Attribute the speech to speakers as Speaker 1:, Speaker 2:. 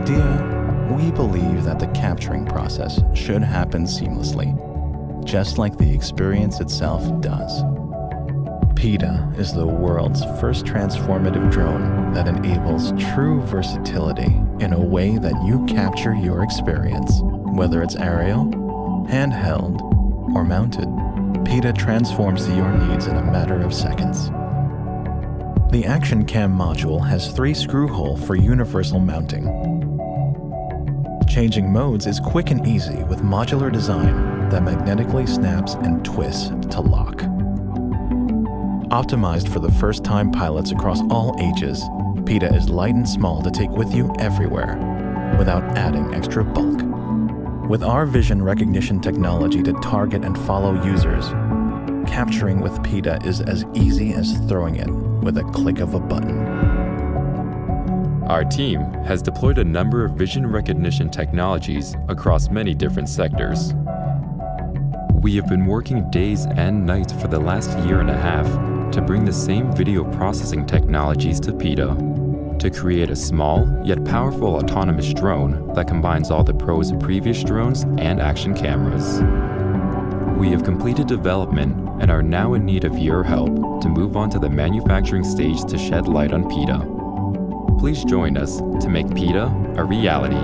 Speaker 1: idea, we believe that the capturing process should happen seamlessly, just like the experience itself does. PITTA is the world's first transformative drone that enables true versatility in a way that you capture your experience, whether it's aerial, handheld, or mounted. PITTA transforms to your needs in a matter of seconds. The Action Cam module has 3 screw holes for universal mounting. Changing modes is quick and easy with modular design that magnetically snaps and twists to lock. Optimized for the first-time pilots across all ages, PITTA is light and small to take with you everywhere without adding extra bulk. With our vision recognition technology to target and follow users, capturing with PITTA is as easy as throwing it with a click of a button.
Speaker 2: Our team has deployed a number of vision recognition technologies across many different sectors. We have been working days and nights for the last 1.5 years to bring the same video processing technologies to PITTA, to create a small yet powerful autonomous drone that combines all the pros of previous drones and action cameras. We have completed development and are now in need of your help to move on to the manufacturing stage to shed light on PITTA. Please join us to make PITTA a reality.